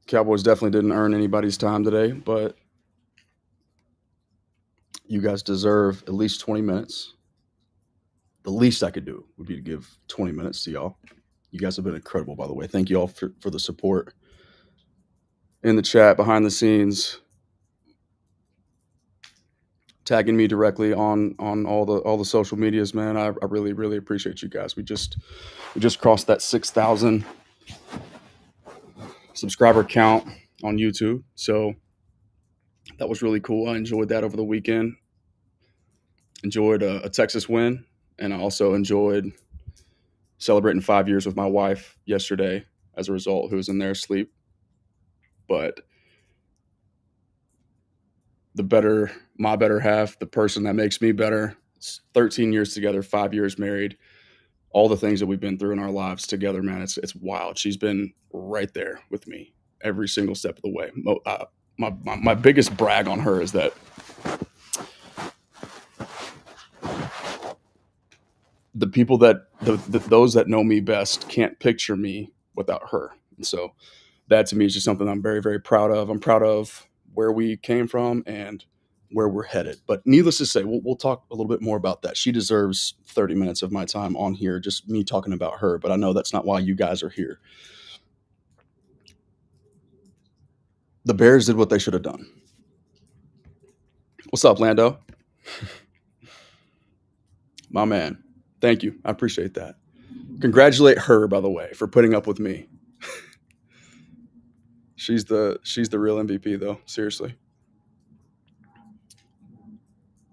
Cowboys definitely didn't earn anybody's time today, but you guys deserve at least 20 minutes. The least I could do would be to give 20 minutes to y'all. You guys have been incredible, by the way. Thank you all for the support in the chat, behind the scenes, tagging me directly on all the social medias, man. I really appreciate you guys. We just crossed that 6,000 subscriber count on YouTube, so that was really cool. I enjoyed that over the weekend. Enjoyed a Texas win, and I also enjoyed celebrating 5 years with my wife yesterday as a result, who was in their sleep. But my better half, the person that makes me better, it's 13 years together, 5 years married, all the things that we've been through in our lives together, man. It's wild. She's been right there with me every single step of the way. My biggest brag on her is that the people those that know me best can't picture me without her. And so that to me is just something I'm very proud of. I'm proud of where we came from and where we're headed. But needless to say, we'll talk a little bit more about that. She deserves 30 minutes of my time on here, just me talking about her. But I know that's not why you guys are here. The Bears did what they should have done. What's up, Lando? My man. Thank you. I appreciate that. Congratulate her, by the way, for putting up with me. She's the real MVP, though. Seriously.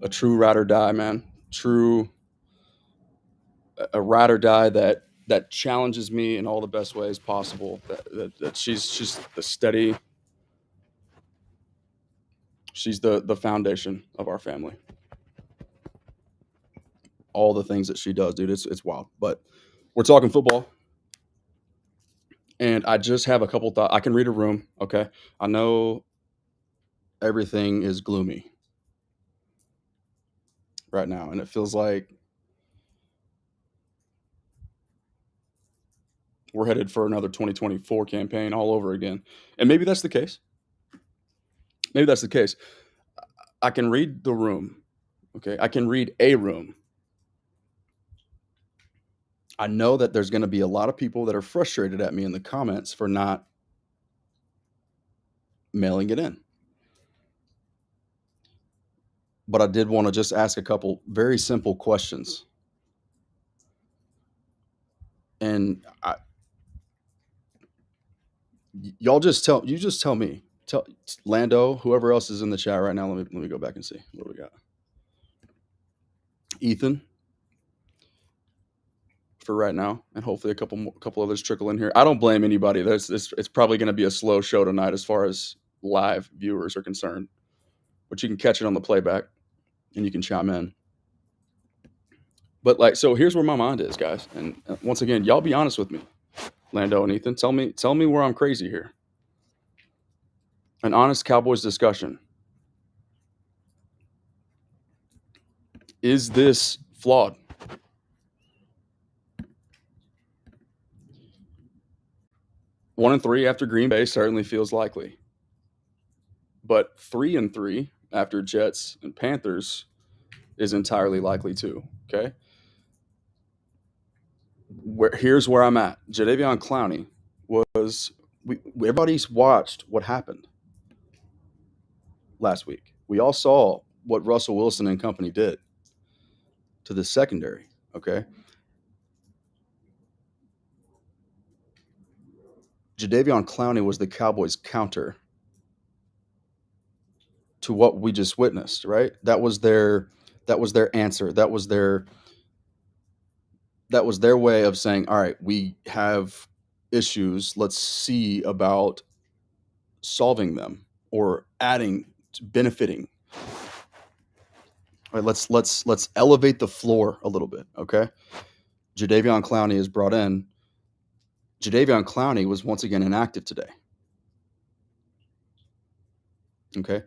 A true ride or die, man. A ride or die that challenges me in all the best ways possible. That she's the steady. She's the foundation of our family. All the things that she does, dude, it's wild. But we're talking football, and I just have a couple thoughts. I can read a room, okay? I know everything is gloomy right now, and it feels like we're headed for another 2024 campaign all over again. And maybe that's the case. Maybe that's the case. I can read the room, okay? I can read a room. I know that there's going to be a lot of people that are frustrated at me in the comments for not mailing it in. But I did want to just ask a couple very simple questions. And y'all just tell me. Tell Lando, whoever else is in the chat right now. Let me go back and see what we got. Ethan, for right now, and hopefully a couple others trickle in here. I don't blame anybody. It's probably going to be a slow show tonight as far as live viewers are concerned, but you can catch it on the playback and you can chime in. But so here's where my mind is, guys. And once again, y'all be honest with me, Lando and Ethan. Tell me where I'm crazy here. An honest Cowboys discussion. Is this flawed? 1-3 after Green Bay certainly feels likely. But 3-3 after Jets and Panthers is entirely likely too. Okay. Here's where I'm at. Jadeveon Clowney was. Everybody's watched what happened last week. We all saw what Russell Wilson and company did to the secondary. Okay. Jadeveon Clowney was the Cowboys' counter to what we just witnessed, right? That was their answer. That was their way of saying, all right, we have issues. Let's see about solving them or adding, benefiting. All right, let's elevate the floor a little bit, okay? Jadeveon Clowney is brought in. Jadeveon Clowney was once again inactive today. Okay.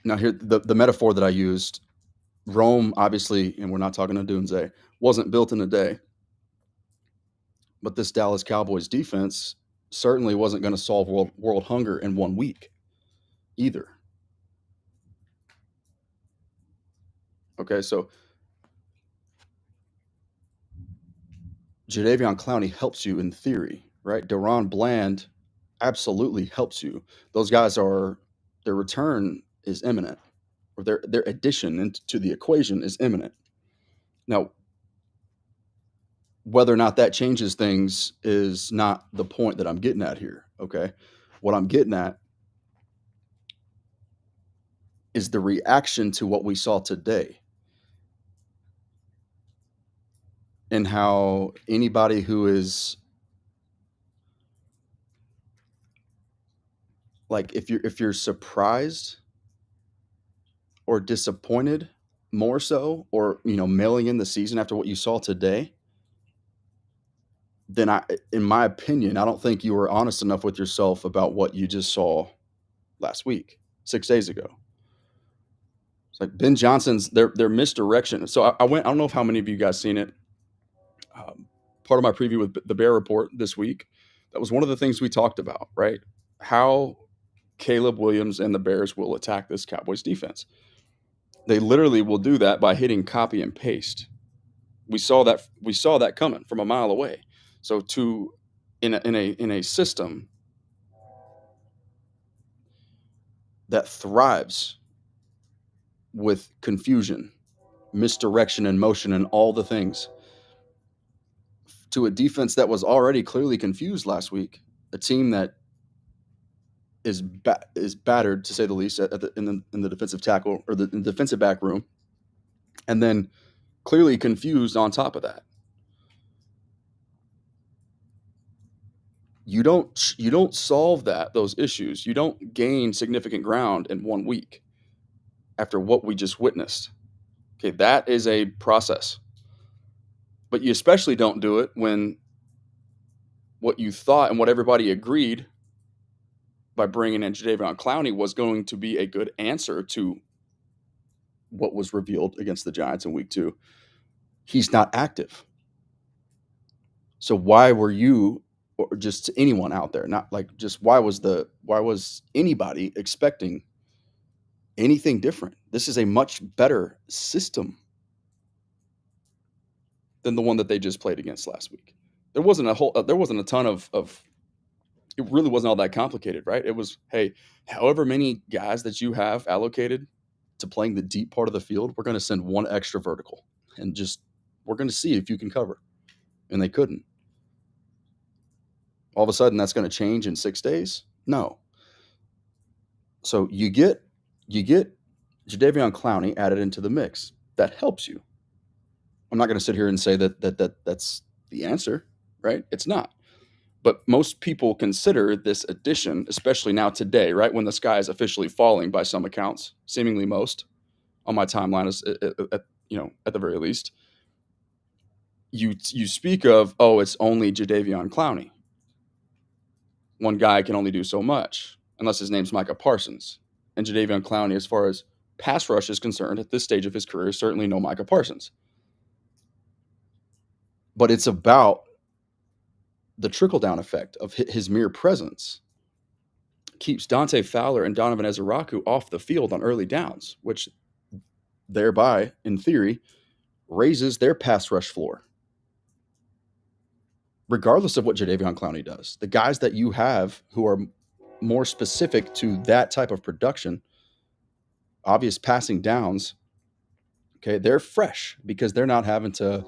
Now here, the metaphor that I used, Rome, obviously, and we're not talking to Doomsday, wasn't built in a day. But this Dallas Cowboys defense certainly wasn't going to solve world hunger in 1 week either. Okay, so Jadeveon Clowney helps you in theory, right? Deron Bland absolutely helps you. Those guys are their return is imminent, or their addition into the equation is imminent. Now, whether or not that changes things is not the point that I'm getting at here. Okay, what I'm getting at is the reaction to what we saw today, and how anybody who is like, if you're surprised or disappointed more so, or mailing in the season after what you saw today, then in my opinion, I don't think you were honest enough with yourself about what you just saw last week, 6 days ago. It's like Ben Johnson's their misdirection. So I went. I don't know if how many of you guys seen it. Part of my preview with the Bear Report this week. That was one of the things we talked about, right? How Caleb Williams and the Bears will attack this Cowboys defense. They literally will do that by hitting copy and paste. We saw that coming from a mile away. So in a system that thrives with confusion, misdirection, and motion, and all the things, to a defense that was already clearly confused last week, a team that is battered, to say the least, in the defensive tackle, or in the defensive back room, and then clearly confused on top of that. You don't solve those issues. You don't gain significant ground in 1 week after what we just witnessed. Okay, that is a process. But you especially don't do it when what you thought and what everybody agreed by bringing in Jadeveon Clowney was going to be a good answer to what was revealed against the Giants in week 2. He's not active. So why were you, or just anyone out there, not like just why was anybody expecting anything different? This is a much better system than the one that they just played against last week. There wasn't a ton of it really wasn't all that complicated, right? It was, hey, however many guys that you have allocated to playing the deep part of the field, we're going to send one extra vertical, and just we're going to see if you can cover. And they couldn't. All of a sudden, that's going to change in 6 days? No. So you get Jadeveon Clowney added into the mix. That helps you. I'm not going to sit here and say that's the answer, right? It's not. But most people consider this addition, especially now today, right, when the sky is officially falling by some accounts, seemingly most on my timeline, is at the very least. You speak of, oh, it's only Jadeveon Clowney. One guy can only do so much, unless his name's Micah Parsons. And Jadeveon Clowney, as far as pass rush is concerned, at this stage of his career, is certainly no Micah Parsons. But it's about the trickle-down effect of his mere presence keeps Dante Fowler and Donovan Ezeraku off the field on early downs, which thereby, in theory, raises their pass rush floor. Regardless of what Jadeveon Clowney does, the guys that you have who are more specific to that type of production, obvious passing downs, okay, they're fresh because they're not having to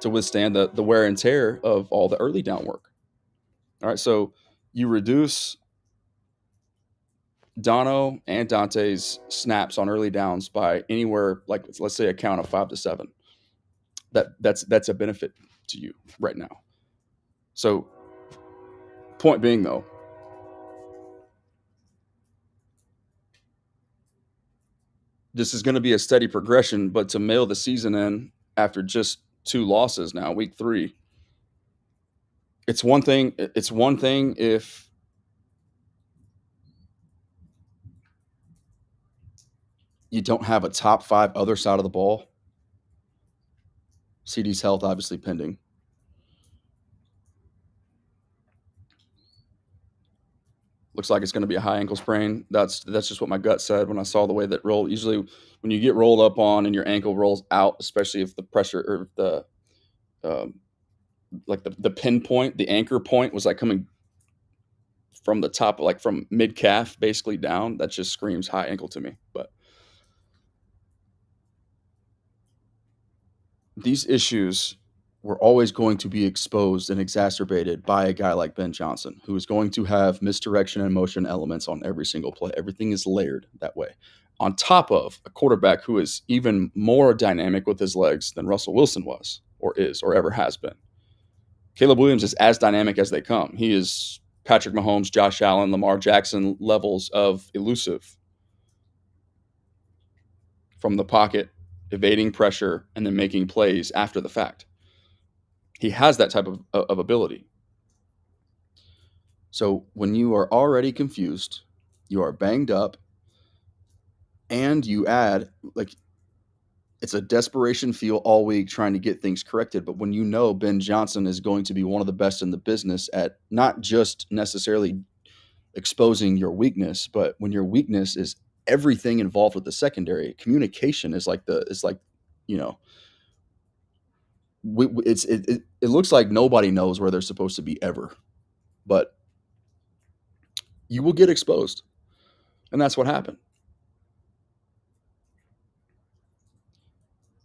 withstand the wear and tear of all the early down work. All right, so you reduce Dono and Dante's snaps on early downs by anywhere, like, let's say, a count of 5 to 7. That's a benefit to you right now. So, point being, though, this is going to be a steady progression, but to mail the season in after just 2 losses now, week 3, it's one thing. It's one thing if you don't have a top 5 other side of the ball. CD's health obviously pending. Looks like it's going to be a high ankle sprain. That's just what my gut said when I saw the way that roll. Usually, when you get rolled up on and your ankle rolls out, especially if the pressure or the um, like the pinpoint, the anchor point was like coming from the top, like from mid calf, basically down. That just screams high ankle to me. But these issues were always going to be exposed and exacerbated by a guy like Ben Johnson, who is going to have misdirection and motion elements on every single play. Everything is layered that way. On top of a quarterback who is even more dynamic with his legs than Russell Wilson was, or is, or ever has been. Caleb Williams is as dynamic as they come. He is Patrick Mahomes, Josh Allen, Lamar Jackson levels of elusive from the pocket, evading pressure, and then making plays after the fact. He has that type of ability. So when you are already confused, you are banged up, and you add, like, it's a desperation feel all week trying to get things corrected. But when you know Ben Johnson is going to be one of the best in the business at not just necessarily exposing your weakness, but when your weakness is everything involved with the secondary, communication is like you know, it looks like nobody knows where they're supposed to be ever, but you will get exposed, and that's what happened.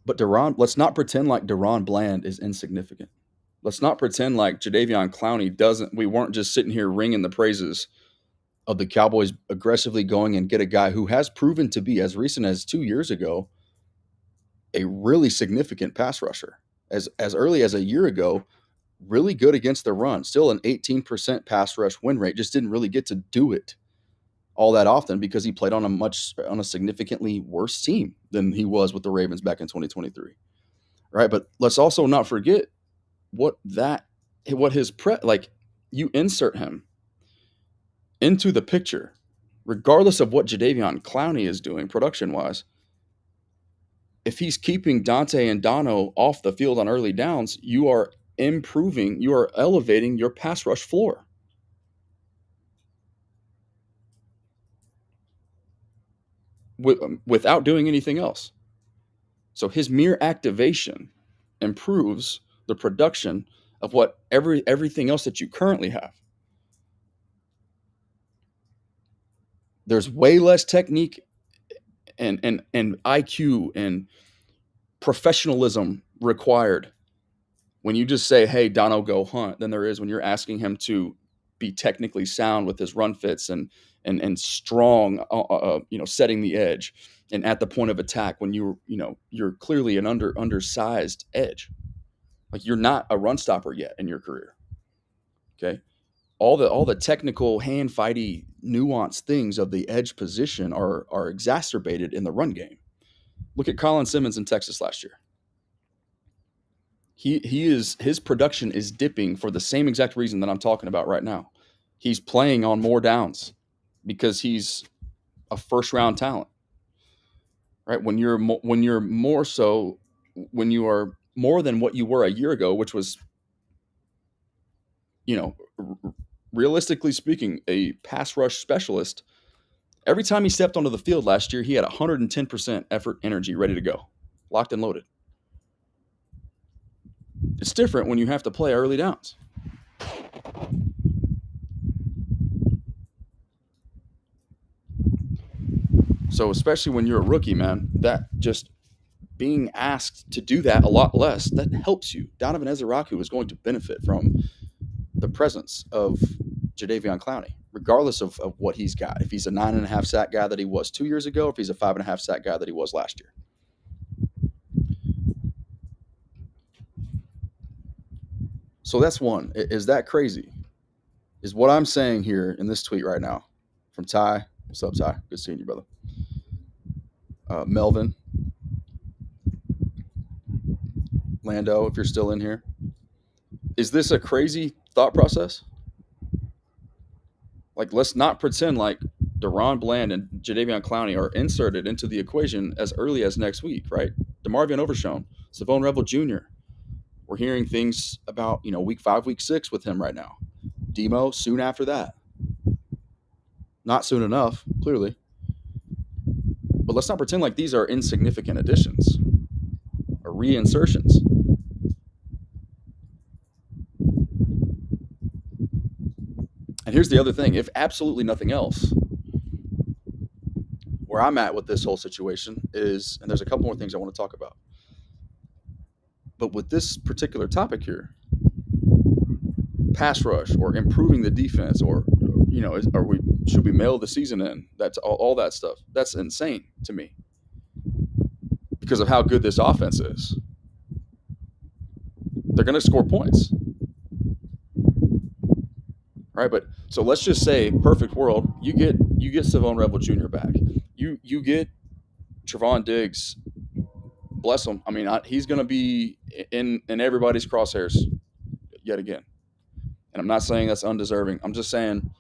But let's not pretend like Deron Bland is insignificant. Let's not pretend like Jadeveon Clowney doesn't. We weren't just sitting here ringing the praises of the Cowboys aggressively going and get a guy who has proven to be, as recent as 2 years ago, a really significant pass rusher. As early as a year ago, really good against the run. Still an 18% pass rush win rate. Just didn't really get to do it all that often because he played on a significantly worse team than he was with the Ravens back in 2023. Right? But let's also not forget what his like you insert him into the picture, regardless of what Jadeveon Clowney is doing production wise. If he's keeping Dante and Dono off the field on early downs, you are improving, you are elevating your pass rush floor. Without doing anything else. So his mere activation improves the production of everything else that you currently have. There's way less technique and IQ and professionalism required when you just say, hey, Dono, go hunt, than there is when you're asking him to be technically sound with his run fits and strong, setting the edge and at the point of attack when you're clearly an undersized edge. Like, you're not a run stopper yet in your career. Okay. All the technical hand fighty nuanced things of the edge position are exacerbated in the run game. Look at Colin Simmons in Texas last year. His production is dipping for the same exact reason that I'm talking about right now. He's playing on more downs because he's a first round talent. Right? When you are more than what you were a year ago, which was, realistically speaking, a pass rush specialist. Every time he stepped onto the field last year, he had 110% effort, energy, ready to go, locked and loaded. It's different when you have to play early downs. So especially when you're a rookie, man, that just being asked to do that a lot less, that helps you. Donovan Ezeraku is going to benefit from the presence of Jadeveon Clowney, regardless of what he's got. If he's a 9.5 sack guy that he was 2 years ago, if he's a 5.5 sack guy that he was last year. So that's one. Is that crazy? Is what I'm saying here in this tweet right now from Ty. What's up, Ty? Good seeing you, brother. Melvin. Lando, if you're still in here. Is this a crazy thought process? Like, let's not pretend like Deron Bland and Jadeveon Clowney are inserted into the equation as early as next week, right? DeMarvion Overshown, Savone Revel Jr. We're hearing things about, week 5, week 6 with him right now. Demo soon after that. Not soon enough, clearly. But let's not pretend like these are insignificant additions or reinsertions. And here's the other thing, if absolutely nothing else, where I'm at with this whole situation is, and there's a couple more things I want to talk about, but with this particular topic here, pass rush or improving the defense, or are we should we mail the season in? That's all that stuff. That's insane to me because of how good this offense is. They're going to score points, right? But so let's just say, perfect world, you get Savone Rebel Jr. back. You get Trevon Diggs. Bless him. I mean, he's going to be in everybody's crosshairs yet again. And I'm not saying that's undeserving. I'm just saying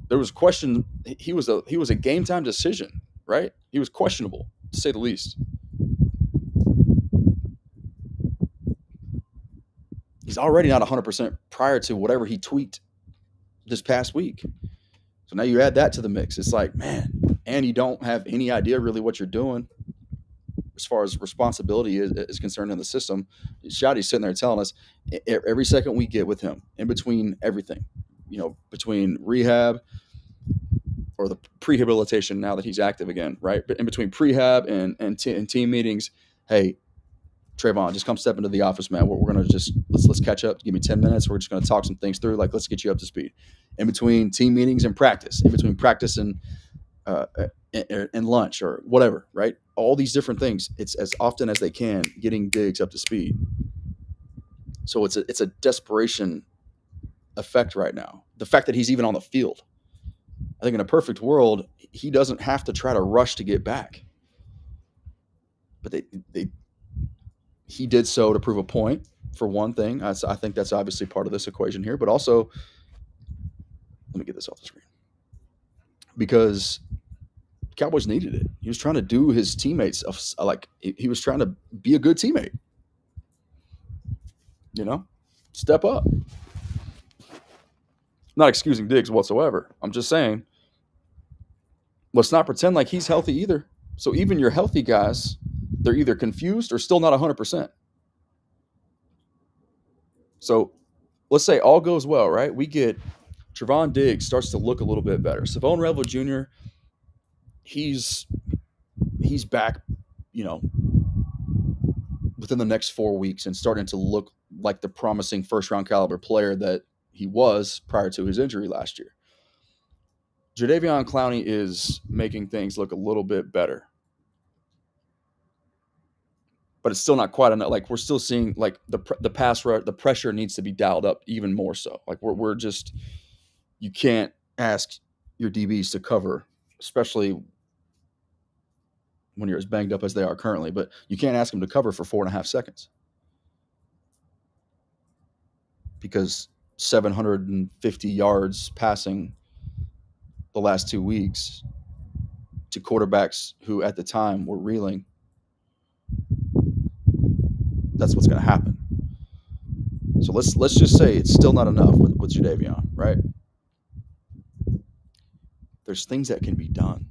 there was question. He was a game time decision, right? He was questionable to say the least. He's already not 100% prior to whatever he tweaked this past week. So now you add that to the mix. It's like, man, and you don't have any idea really what you're doing as far as responsibility is concerned in the system. Shotty's sitting there telling us every second we get with him, in between everything, between rehab or the prehabilitation now that he's active again, right? But in between prehab and team meetings, hey, Trayvon, just come step into the office, man. We're gonna just let's catch up. Give me 10 minutes. We're just gonna talk some things through. Like, let's get you up to speed. In between team meetings and practice, in between practice and lunch or whatever, right? All these different things. It's as often as they can getting Diggs up to speed. So it's a desperation effect right now. The fact that he's even on the field. I think in a perfect world, he doesn't have to try to rush to get back. But he did so to prove a point, for one thing. I think that's obviously part of this equation here. But also, let me get this off the screen. Because Cowboys needed it. He was trying to do his teammates, like he was trying to be a good teammate. Step up. Not excusing Diggs whatsoever. I'm just saying, let's not pretend like he's healthy either. So even your healthy guys, they're either confused or still not 100%. So let's say all goes well, right? We get Trevon Diggs starts to look a little bit better. Savone Rebel Jr., he's back, within the next 4 weeks and starting to look like the promising first-round caliber player that he was prior to his injury last year. Jadeveon Clowney is making things look a little bit better. But it's still not quite enough. Like, we're still seeing, like, the pass rush, the pressure needs to be dialed up even more so. Like, we're just, you can't ask your DBs to cover, especially when you're as banged up as they are currently, but you can't ask them to cover for 4.5 seconds. Because 750 yards passing the last 2 weeks to quarterbacks who at the time were reeling, that's what's going to happen. So let's just say it's still not enough with Jadeveon, right? There's things that can be done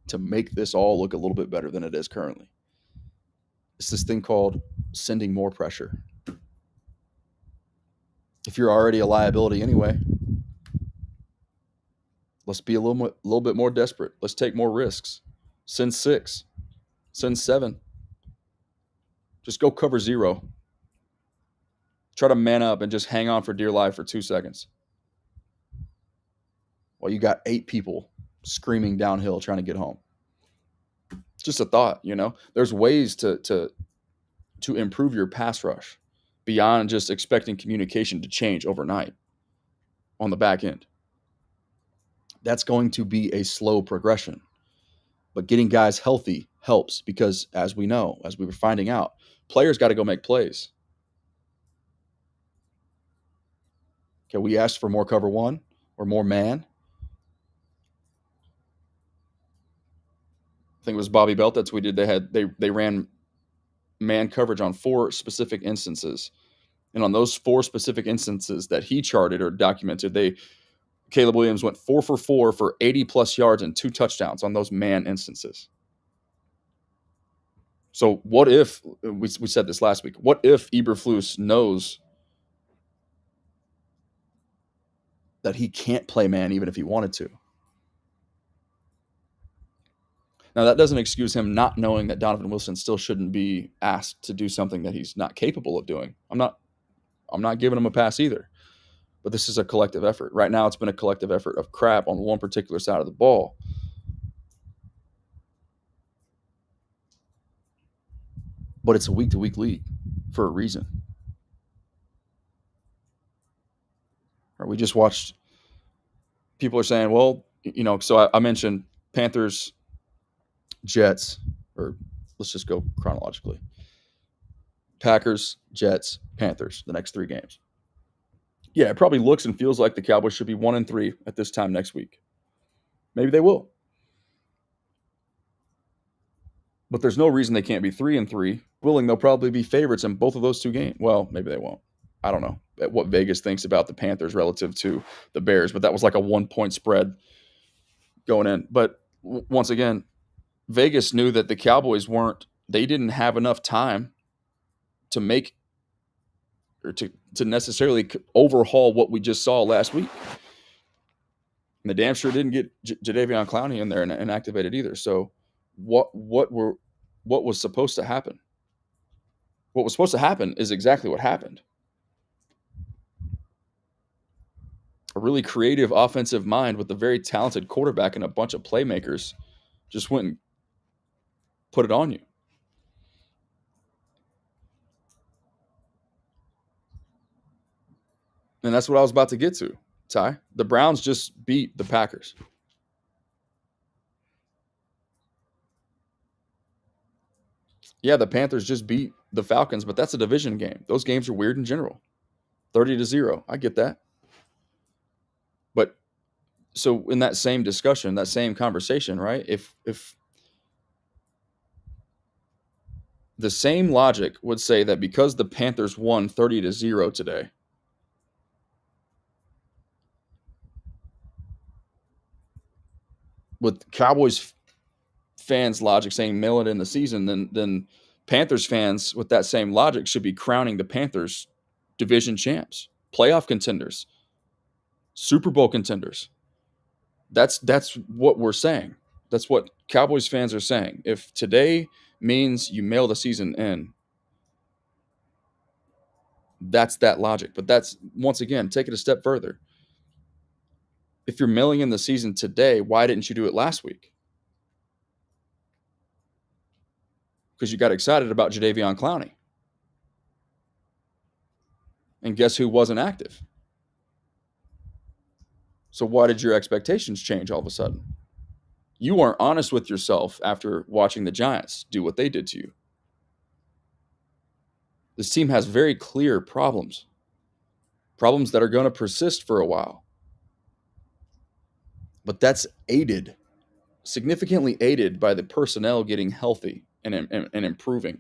to make this all look a little bit better than it is currently. It's this thing called sending more pressure. If you're already a liability anyway, let's be a little bit more desperate. Let's take more risks. Send 6. Send 7. Just go cover 0. Try to man up and just hang on for dear life for 2 seconds. While you got 8 people screaming downhill trying to get home. Just a thought, There's ways to improve your pass rush beyond just expecting communication to change overnight on the back end. That's going to be a slow progression. But getting guys healthy helps because, as we know, as we were finding out, players got to go make plays. Okay, we asked for more cover 1 or more man. I think it was Bobby Belt that tweeted they ran man coverage on 4 specific instances. And on those 4 specific instances that he charted or documented, they Caleb Williams went 4 for 4 for 80-plus yards and 2 touchdowns on those man instances. So what if, we said this last week, what if Eberflus knows that he can't play man even if he wanted to? Now, that doesn't excuse him not knowing that Donovan Wilson still shouldn't be asked to do something that he's not capable of doing. I'm not giving him a pass either. But this is a collective effort. Right now, it's been a collective effort of crap on one particular side of the ball. But it's a week-to-week league for a reason. We just watched, people are saying, well, so I mentioned Panthers, Jets, or let's just go chronologically. Packers, Jets, Panthers, the next 3 games. Yeah, it probably looks and feels like the Cowboys should be 1-3 at this time next week. Maybe they will. But there's no reason they can't be 3-3. They'll probably be favorites in both of those 2 games. Well, maybe they won't. I don't know what Vegas thinks about the Panthers relative to the Bears, but that was like a 1-point spread going in. But once again, Vegas knew that the Cowboys they didn't have enough time to make or to necessarily overhaul what we just saw last week. And the damn sure didn't get Jadeveon Clowney in there and activated either. So what was supposed to happen? What was supposed to happen is exactly what happened. A really creative offensive mind with a very talented quarterback and a bunch of playmakers just went and put it on you. And that's what I was about to get to, Ty. The Browns just beat the Packers. Yeah, the Panthers just beat the Falcons, but that's a division game. Those games are weird in general. 30-0. I get that. But so in that same discussion, that same conversation, right? If the same logic would say that because the Panthers won 30-0 today, with Cowboys fans' logic saying mail it in the season, then Panthers fans with that same logic should be crowning the Panthers division champs, playoff contenders, Super Bowl contenders. That's what we're saying. That's what Cowboys fans are saying. If today means you mail the season in, that's that logic. But that's, once again, take it a step further. If you're mailing in the season today, why didn't you do it last week? Because you got excited about Jadeveon Clowney. And guess who wasn't active? So why did your expectations change all of a sudden? You weren't honest with yourself after watching the Giants do what they did to you. This team has very clear problems that are going to persist for a while. But that's significantly aided by the personnel getting healthy and improving,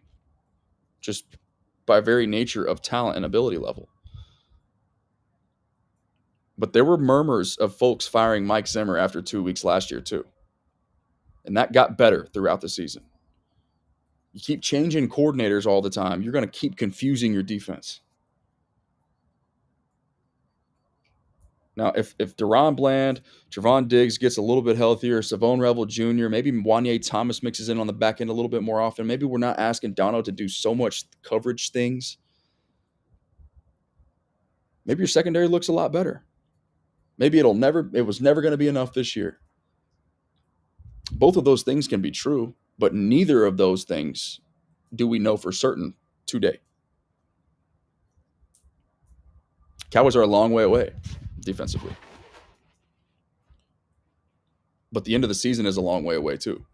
just by very nature of talent and ability level. But there were murmurs of folks firing Mike Zimmer after 2 weeks last year too. And that got better throughout the season. You keep changing coordinators all the time, you're going to keep confusing your defense. Now, if Deron Bland, Trevon Diggs gets a little bit healthier, Savone Revel Jr., maybe Wanye Thomas mixes in on the back end a little bit more often, maybe we're not asking Dono to do so much coverage things. Maybe your secondary looks a lot better. Maybe it was never going to be enough this year. Both of those things can be true, but neither of those things do we know for certain today. Cowboys are a long way away defensively. But the end of the season is a long way away too.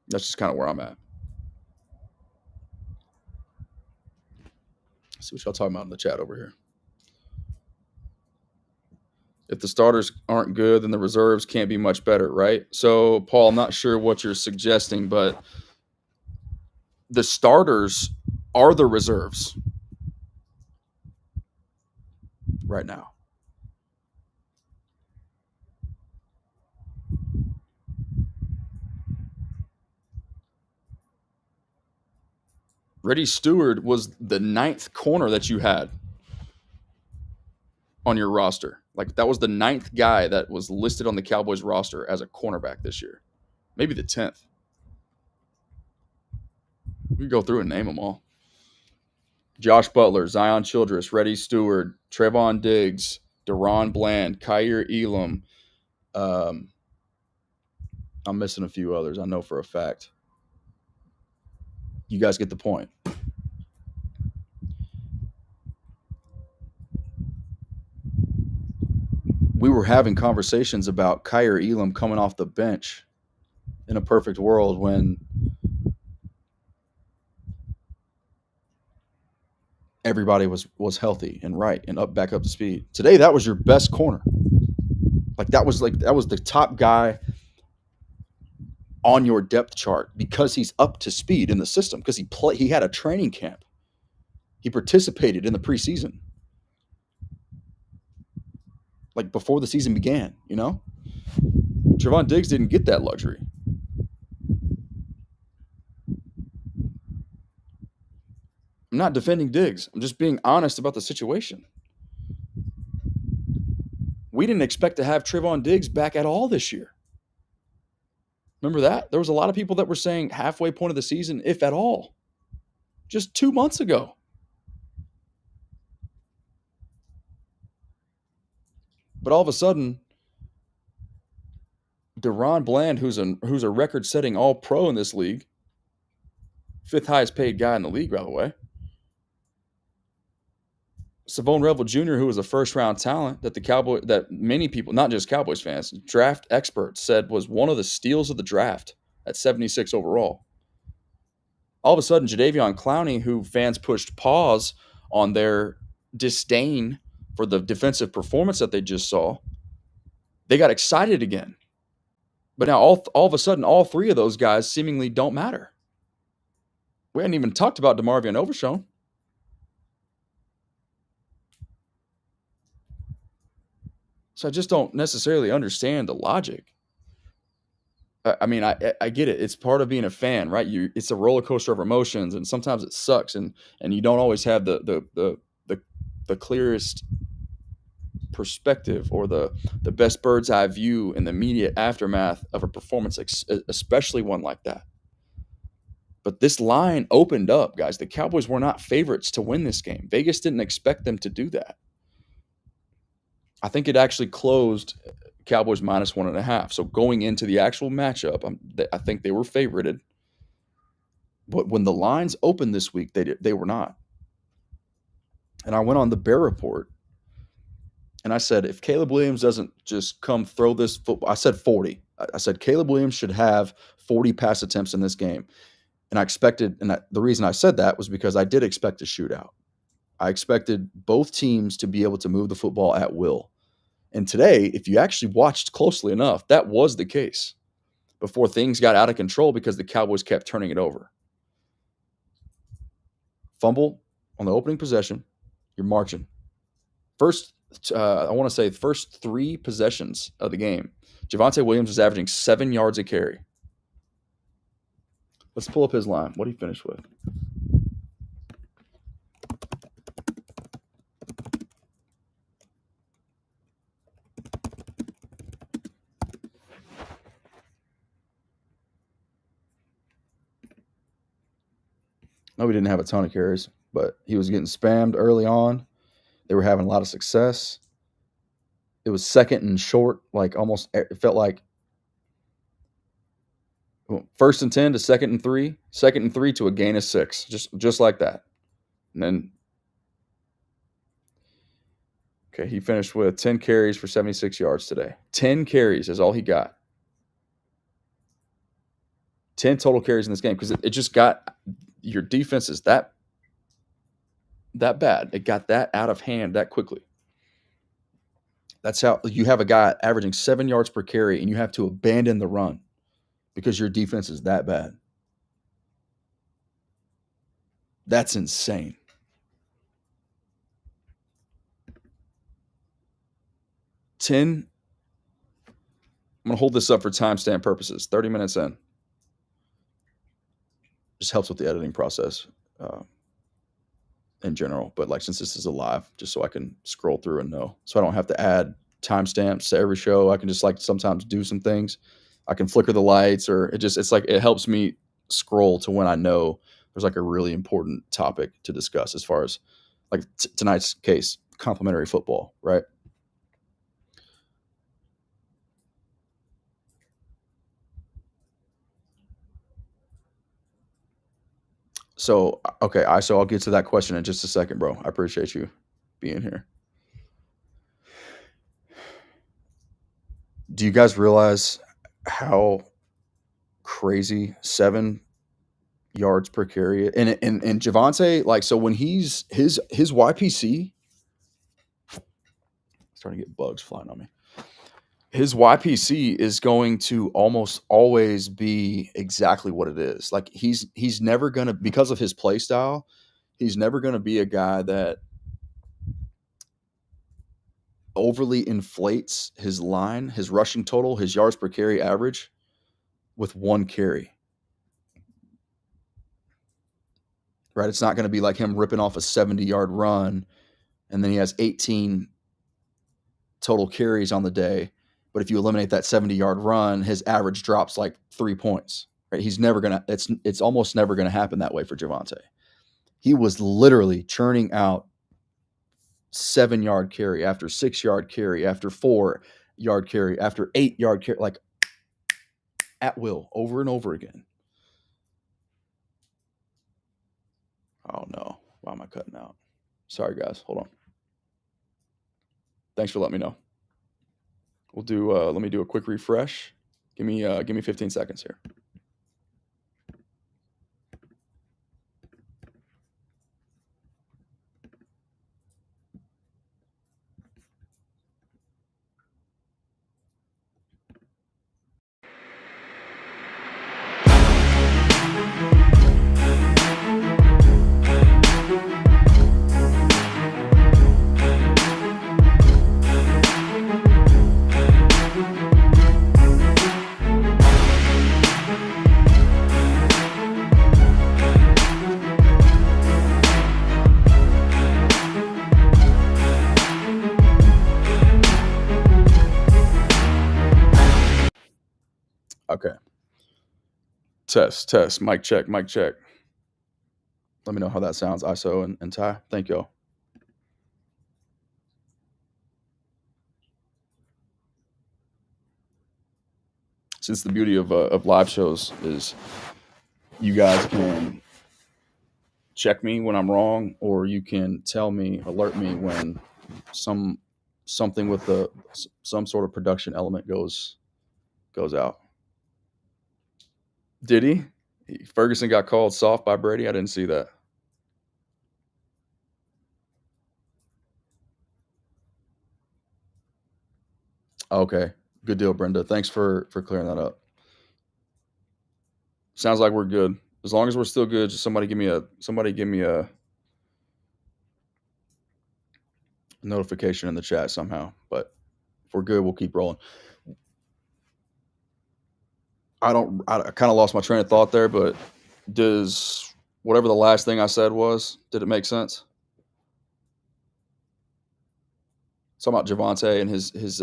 That's just kind of where I'm at. Let's see what y'all talking about in the chat over here. If the starters aren't good, then the reserves can't be much better, right? So, Paul, I'm not sure what you're suggesting, but the starters are the reserves right now. Reddy Stewart was the ninth corner that you had on your roster. Like that was the ninth guy that was listed on the Cowboys roster as a cornerback this year. Maybe the 10th. We can go through and name them all. Josh Butler, Zion Childress, Reddy Stewart, Trevon Diggs, Deron Bland, Kyer Elam. I'm missing a few others, I know for a fact. You guys get the point. We were having conversations about Kyer Elam coming off the bench in a perfect world when everybody was healthy and right and back up to speed. Today, that was your best corner. That was the top guy on your depth chart because he's up to speed in the system because he had a training camp. He participated in the preseason, like before the season began. Trevon Diggs didn't get that luxury. I'm not defending Diggs. I'm just being honest about the situation. We didn't expect to have Trevon Diggs back at all this year. Remember that? There was a lot of people that were saying halfway point of the season, if at all, just 2 months ago. But all of a sudden, Deron Bland, who's a record-setting All-Pro in this league, fifth highest paid guy in the league, by the way. Savone Revel Jr., who was a first-round talent that many people, not just Cowboys fans, draft experts said was one of the steals of the draft at 76 overall. All of a sudden, Jadeveon Clowney, who fans pushed pause on their disdain for the defensive performance that they just saw, they got excited again. But now all of a sudden, all three of those guys seemingly don't matter. We hadn't even talked about DeMarvion Overshown. So I just don't necessarily understand the logic. I mean, I get it. It's part of being a fan, right? It's a roller coaster of emotions, and sometimes it sucks, and you don't always have the clearest perspective or the best bird's eye view in the immediate aftermath of a performance, especially one like that. But this line opened up, guys. The Cowboys were not favorites to win this game. Vegas didn't expect them to do that. I think it actually closed Cowboys -1.5. So going into the actual matchup, I think they were favorited. But when the lines opened this week, they were not. And I went on the Bear Report, and I said, if Caleb Williams doesn't just come throw this football, I said 40. I said Caleb Williams should have 40 pass attempts in this game. And I expected, the reason I said that was because I did expect a shootout. I expected both teams to be able to move the football at will. And today, if you actually watched closely enough, that was the case before things got out of control because the Cowboys kept turning it over. Fumble on the opening possession, you're marching. I want to say the first 3 possessions of the game, Javonte Williams was averaging 7 yards a carry. Let's pull up his line. What did he finish with? No, we didn't have a ton of carries, but he was getting spammed early on. They were having a lot of success. It was second and short, it felt like 1st and 10 to 2nd and 3, 2nd and 3 to a gain of 6, just like that. And then, okay, he finished with 10 carries for 76 yards today. 10 carries is all he got. 10 total carries in this game because it just got your defense is that bad. It got that out of hand that quickly. That's how you have a guy averaging 7 yards per carry and you have to abandon the run because your defense is that bad. That's insane. I'm going to hold this up for timestamp purposes. 30 minutes in. Just helps with the editing process. uh, in general. But like since this is a live, just so I can scroll through and know, so I don't have to add timestamps to every show. I can just like sometimes do some things. I can flicker the lights, or it's like it helps me scroll to when I know there's like a really important topic to discuss as far as like tonight's case, complimentary football, right? So okay, so I'll get to that question in just a second, bro. I appreciate you being here. Do you guys realize how crazy 7 yards per carry and Javonte, like, so when he's his YPC starting to get bugs flying on me. His YPC is going to almost always be exactly what it is. Like he's never gonna, because of his play style, he's never gonna be a guy that overly inflates his line, his rushing total, his yards per carry average with one carry. Right? It's not going to be like him ripping off a 70-yard run and then he has 18 total carries on the day. But if you eliminate that 70-yard run, his average drops like 3 points. Right? He's never going to, it's almost never going to happen that way for Javonte. He was literally churning out 7-yard carry after 6-yard carry after 4-yard carry after 8-yard carry, like at will, over and over again. Oh no. Why am I cutting out? Sorry, guys. Hold on. Thanks for letting me know. We'll do. Let me do a quick refresh. Give me 15 seconds here. Okay. Test. Mic check. Let me know how that sounds, ISO and Ty. Thank y'all. Since the beauty of live shows is you guys can check me when I'm wrong, or you can alert me when something with some sort of production element goes out. Did he? Ferguson got called soft by Brady. I didn't see that. Okay, good deal, Brenda. Thanks for clearing that up. Sounds like we're good. As long as we're still good, just somebody give me a notification in the chat somehow. But if we're good, we'll keep rolling. I kind of lost my train of thought there, but does whatever the last thing I said was, did it make sense? Talking about Javonte and his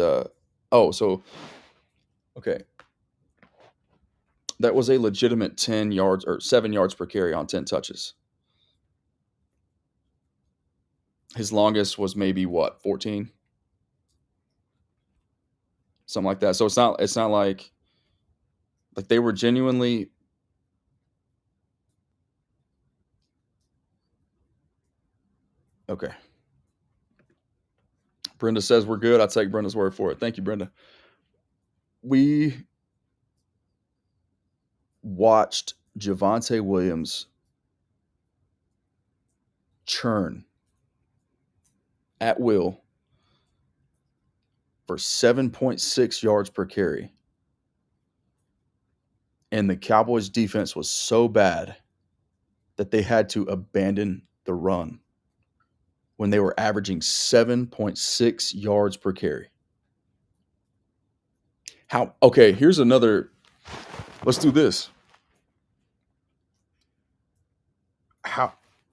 okay. That was a legitimate 10 yards or 7 yards per carry on 10 touches. His longest was maybe what, 14? Something like that. So it's not like they were genuinely. Okay. Brenda says we're good. I'll take Brenda's word for it. Thank you, Brenda. We watched Javonte Williams churn at will for 7.6 yards per carry. And the Cowboys defense was so bad that they had to abandon the run when they were averaging 7.6 yards per carry. Okay, here's another. Let's do this.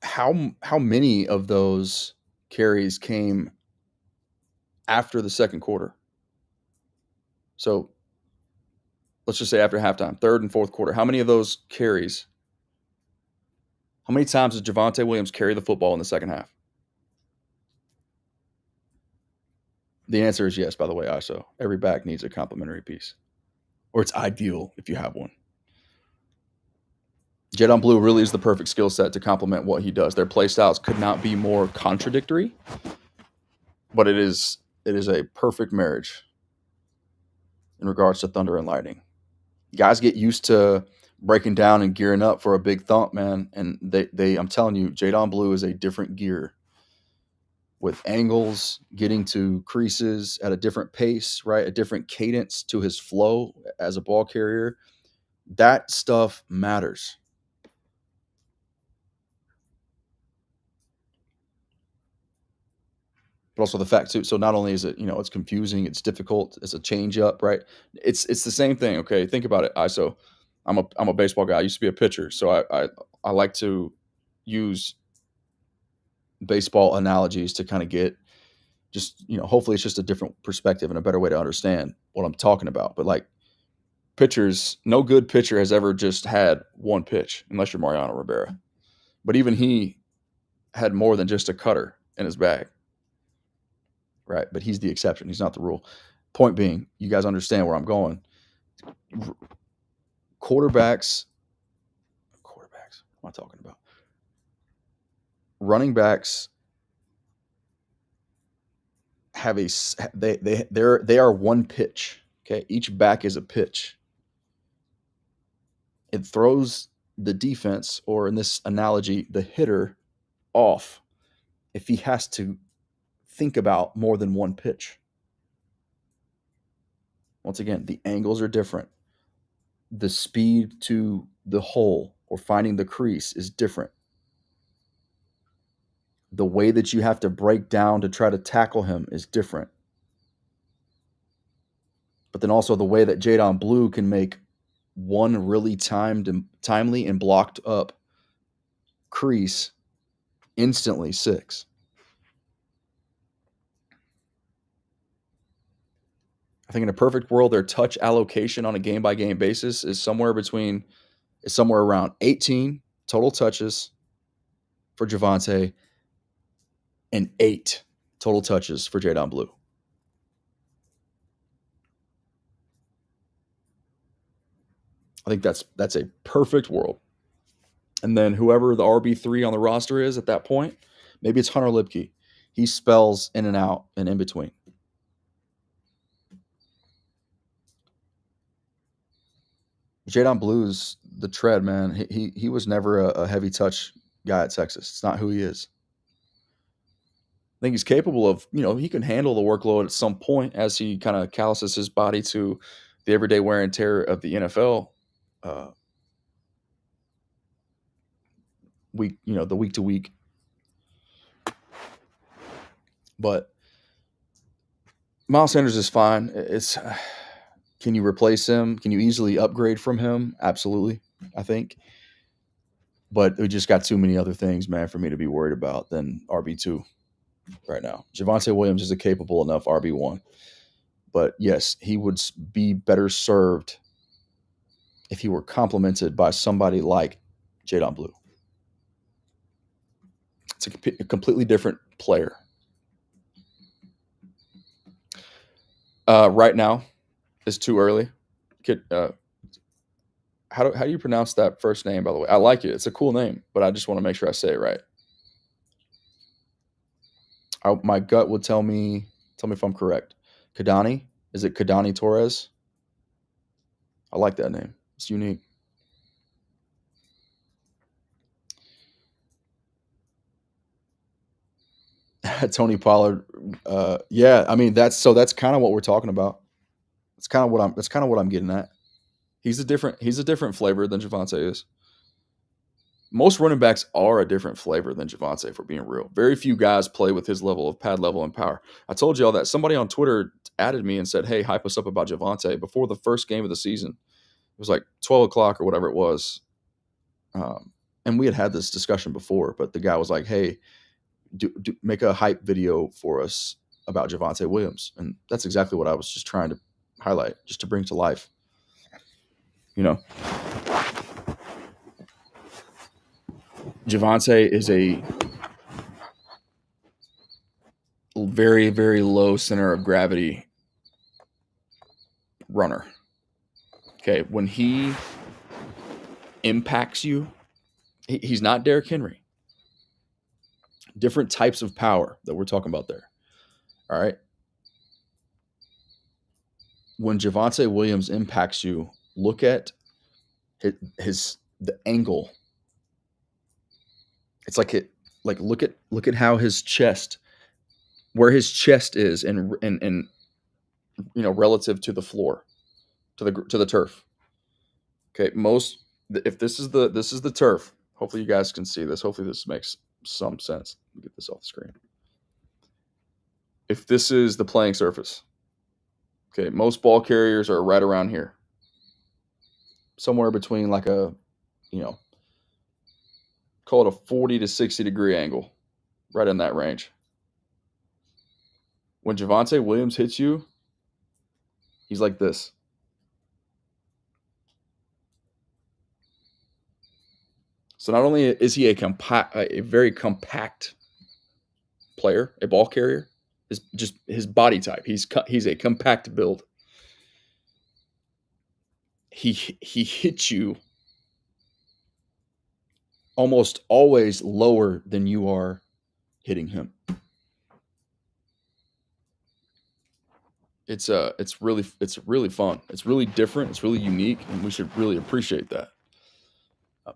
how many of those carries came after the second quarter? So let's just say after halftime, third and fourth quarter. How many of those carries? How many times did Javonte Williams carry the football in the second half? The answer is yes, by the way, ISO. Every back needs a complementary piece. Or it's ideal if you have one. Jadon Blue really is the perfect skill set to complement what he does. Their play styles could not be more contradictory, but it is a perfect marriage in regards to Thunder and Lightning. Guys get used to breaking down and gearing up for a big thump, man. And they I'm telling you, Jadon Blue is a different gear with angles, getting to creases at a different pace, right? A different cadence to his flow as a ball carrier. That stuff matters. But also the fact too. So not only is it, it's confusing, it's difficult, it's a change up, right? It's the same thing. Okay, think about it. ISO. I'm a baseball guy. I used to be a pitcher, so I like to use baseball analogies to kind of get just hopefully it's just a different perspective and a better way to understand what I'm talking about. But like pitchers, no good pitcher has ever just had one pitch unless you're Mariano Rivera. But even he had more than just a cutter in his bag. Right, but he's the exception. He's not the rule. Point being, you guys understand where I'm going. Quarterbacks, what am I talking about? Running backs have they are one pitch. Okay, each back is a pitch. It throws the defense, or in this analogy, the hitter, off if he has to think about more than one pitch. Once again, the angles are different. The speed to the hole or finding the crease is different. The way that you have to break down to try to tackle him is different. But then also the way that Jadon Blue can make one really timely and blocked up crease instantly six. I think in a perfect world, their touch allocation on a game by game basis is somewhere around 18 total touches for Javonte and 8 total touches for Jadon Blue. I think that's a perfect world. And then whoever the RB3 on the roster is at that point, maybe it's Hunter Lipke. He spells in and out and in between. Jadon Blue's the tread, man. He was never a heavy touch guy at Texas. It's not who he is. I think he's capable of, he can handle the workload at some point as he kind of calluses his body to the everyday wear and tear of the NFL the week to week. But Miles Sanders is fine. Can you replace him? Can you easily upgrade from him? Absolutely, I think. But we just got too many other things, man, for me to be worried about than RB2 right now. Javonte Williams is a capable enough RB1. But yes, he would be better served if he were complemented by somebody like Jadon Blue. It's a completely different player. Right now, it's too early. How do you pronounce that first name, by the way? I like it. It's a cool name, but I just want to make sure I say it right. My gut would tell me if I'm correct. Kadani? Is it Kadani Torres? I like that name. It's unique. Tony Pollard. Yeah, I mean that's kind of what we're talking about. That's kind of what I'm getting at. He's a different flavor than Javonte is. Most running backs are a different flavor than Javonte, for being real. Very few guys play with his level of pad level and power. I told you all that. Somebody on Twitter added me and said, hey, hype us up about Javonte before the first game of the season. It was like 12 o'clock or whatever it was. And and we had this discussion before, but the guy was like, "Hey, make a hype video for us about Javonte Williams," and that's exactly what I was just trying to highlight, just to bring to life. You know, Javonte is a very, very low center of gravity runner. Okay, when he impacts you, he's not Derrick Henry. Different types of power that we're talking about there. All right. When Javonte Williams impacts you, look at the angle. It's like look at how his chest, where his chest is, and relative to the floor, to the turf. Okay, if this is the turf. Hopefully you guys can see this. Hopefully this makes some sense. Let me get this off the screen. If this is the playing surface, okay, most ball carriers are right around here, somewhere between like a, call it a 40 to 60 degree angle, right in that range. When Javonte Williams hits you, he's like this. So not only is he a very compact player, a ball carrier, his body type, he's a compact build. He hits you almost always lower than you are hitting him. It's really fun. It's really different. It's really unique, and we should really appreciate that.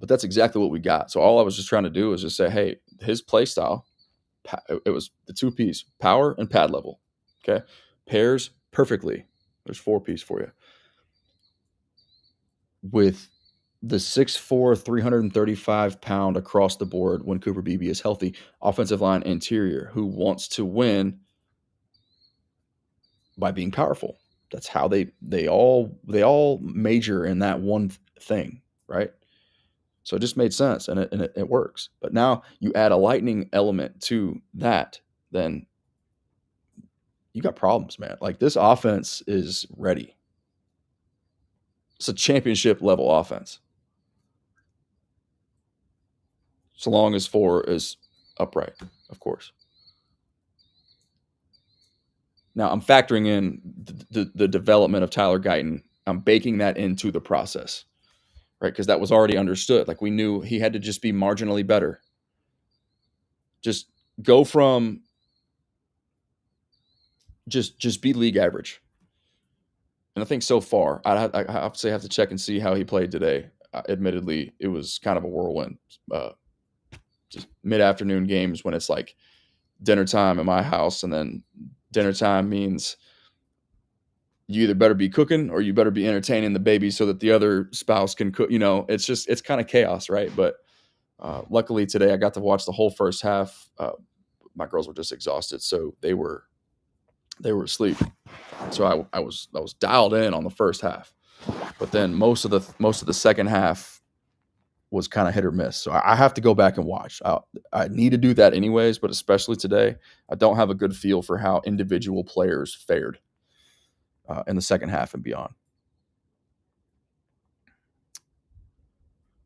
But that's exactly what we got. So all I was just trying to do was just say, hey, his play style, it was the 2Ps, power and pad level. Okay, pairs perfectly. There's 4Ps for you with the 6'4", 335-pound across the board when Cooper Beebe is healthy, offensive line interior who wants to win by being powerful. That's how they all major in that one thing, right? So it just made sense, and it works. But now you add a lightning element to that, then you got problems, man. Like, this offense is ready. It's a championship level offense. So long as 4 is upright, of course. Now I'm factoring in the development of Tyler Guyton. I'm baking that into the process, right? Because that was already understood. Like, we knew he had to just be marginally better. Just go from just be league average. And I think so far, I obviously have to check and see how he played today. Admittedly, it was kind of a whirlwind. Just mid-afternoon games when it's like dinner time at my house, and then dinner time means you either better be cooking or you better be entertaining the baby so that the other spouse can cook. It's kind of chaos, right? But luckily today I got to watch the whole first half. My girls were just exhausted, so they were asleep. So I was dialed in on the first half, but then most of the second half was kind of hit or miss. So I have to go back and watch. I need to do that anyways, but especially today, I don't have a good feel for how individual players fared in the second half and beyond.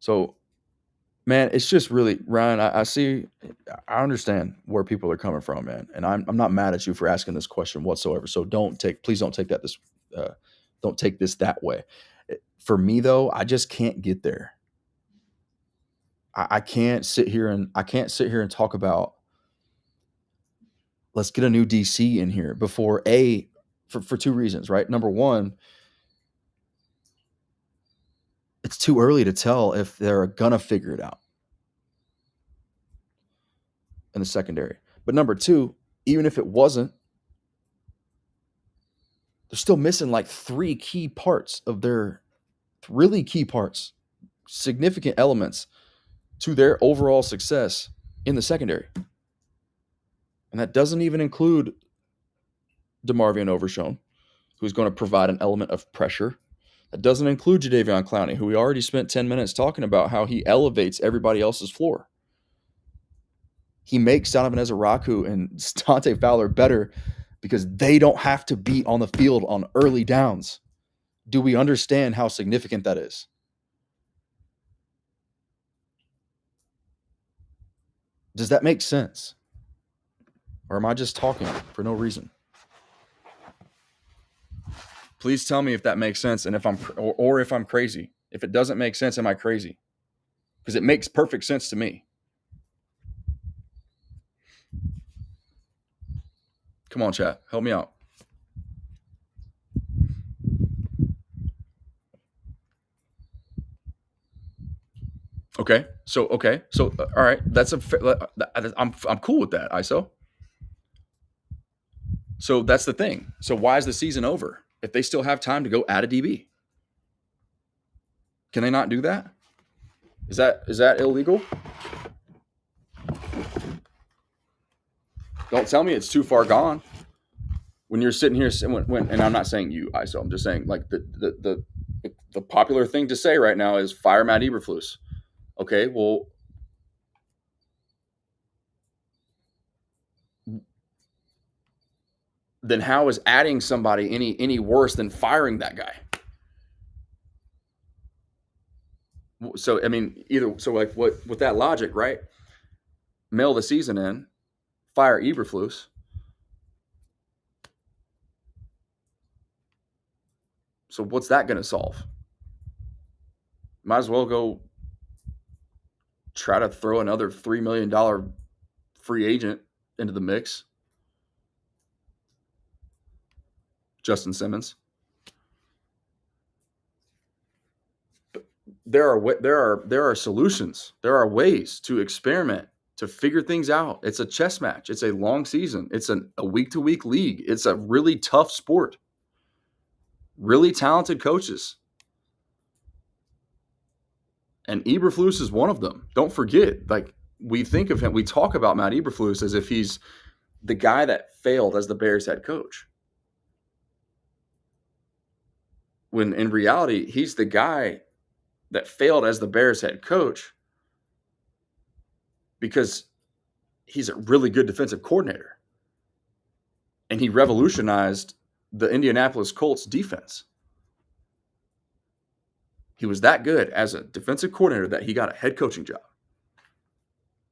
So, man, it's just really, Ryan, I understand where people are coming from, man. And I'm not mad at you for asking this question whatsoever. So please don't take don't take this that way. For me though, I just can't get there. I can't sit here and talk about, let's get a new DC in here before for two reasons, right? Number one, it's too early to tell if they're gonna figure it out in the secondary. But number two, even if it wasn't, they're still missing like three key parts of their really key parts, significant elements to their overall success in the secondary. And that doesn't even include DeMarvion Overshown, who's going to provide an element of pressure. That doesn't include Jadeveon Clowney, who we already spent 10 minutes talking about how he elevates everybody else's floor. He makes Donovan Ezeraku and Dante Fowler better because they don't have to be on the field on early downs. Do we understand how significant that is? Does that make sense? Or am I just talking for no reason? Please tell me if that makes sense and if if I'm crazy. If it doesn't make sense, am I crazy? Because it makes perfect sense to me. Come on, chat. Help me out. Okay. So all right. I'm cool with that, ISO. So that's the thing. So why is the season over if they still have time to go add a DB? Can they not do that? Is that illegal? Don't tell me it's too far gone. When you're sitting here, and I'm not saying you, ISO. I'm just saying like the popular thing to say right now is fire Matt Eberflus. Okay, well, then how is adding somebody any worse than firing that guy? So I mean, like what with that logic, right? Mail the season in, fire Eberflus. So what's that going to solve? Might as well go try to throw another $3 million free agent into the mix. Justin Simmons. There are solutions. There are ways to experiment, to figure things out. It's a chess match. It's a long season. It's a week-to-week league. It's a really tough sport. Really talented coaches. And Eberflus is one of them. Don't forget, like we think of him, we talk about Matt Eberflus as if he's the guy that failed as the Bears head coach. When in reality, he's the guy that failed as the Bears head coach because he's a really good defensive coordinator. And he revolutionized the Indianapolis Colts defense. He was that good as a defensive coordinator that he got a head coaching job.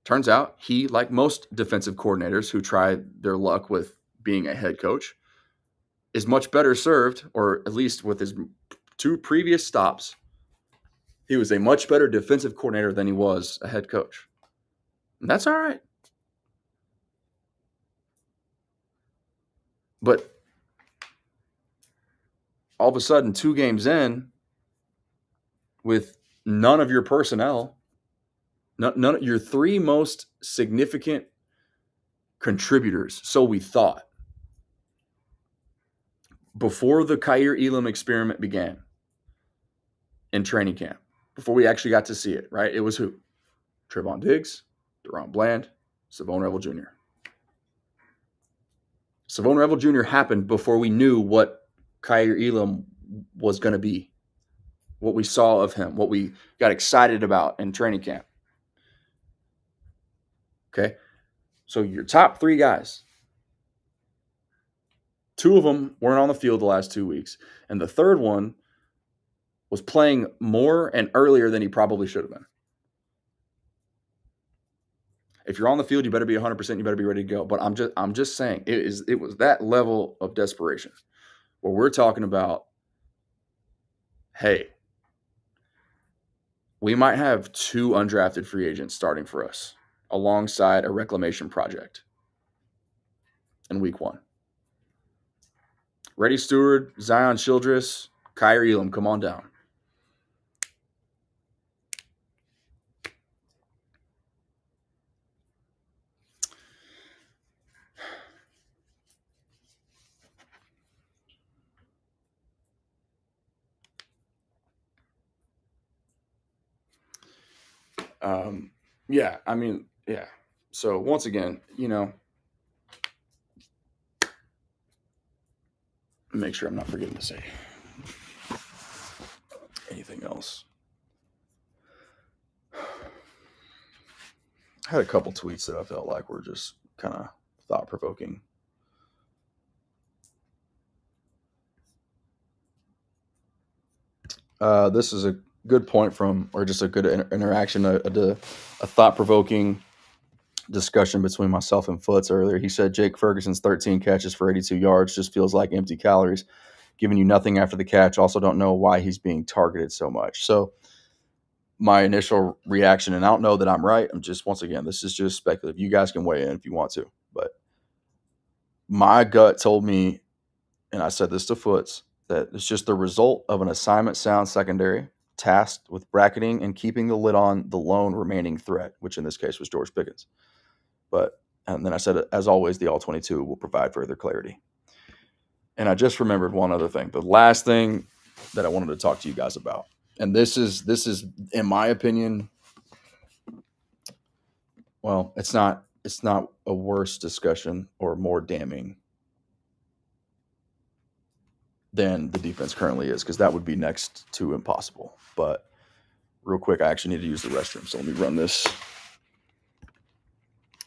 Turns out he, like most defensive coordinators who try their luck with being a head coach, is much better served, or at least with his 2 previous stops, he was a much better defensive coordinator than he was a head coach. And that's all right. But all of a sudden, 2 games in, with none of your personnel, none of your 3 most significant contributors, so we thought, before the Kaiir Elam experiment began in training camp, before we actually got to see it, right? It was who? Trevon Diggs, Deron Bland, Savone Revel Jr. Savone Revel Jr. happened before we knew what Kaiir Elam was going to be, what we saw of him, what we got excited about in training camp. Okay? So your top 3 guys, 2 of them weren't on the field the last 2 weeks, and the third one was playing more and earlier than he probably should have been. If you're on the field, you better be 100%. You better be ready to go. But I'm just saying it was that level of desperation where we're talking about, hey, we might have 2 undrafted free agents starting for us alongside a reclamation project in week 1. Reddy Stewart, Zion Childress, Kaiir Elam, come on down. Yeah, I mean, yeah. So once again, make sure I'm not forgetting to say. else? I had a couple tweets that I felt like were just kind of thought provoking. This is a good point from, or just a good interaction, a thought provoking discussion between myself and Foots earlier. He said Jake Ferguson's 13 catches for 82 yards just feels like empty calories, giving you nothing after the catch. Also, don't know why he's being targeted so much. So, my initial reaction, and I don't know that I'm right. I'm just, once again, this is just speculative. You guys can weigh in if you want to, but my gut told me, and I said this to Foots, that it's just the result of an assignment sound secondary tasked with bracketing and keeping the lid on the lone remaining threat, which in this case was George Pickens. And then I said, as always, the all-22 will provide further clarity. And I just remembered one other thing. The last thing that I wanted to talk to you guys about, and this is, in my opinion, well, it's not a worse discussion or more damning than the defense currently is, because that would be next to impossible. But real quick, I actually need to use the restroom, so let me run this.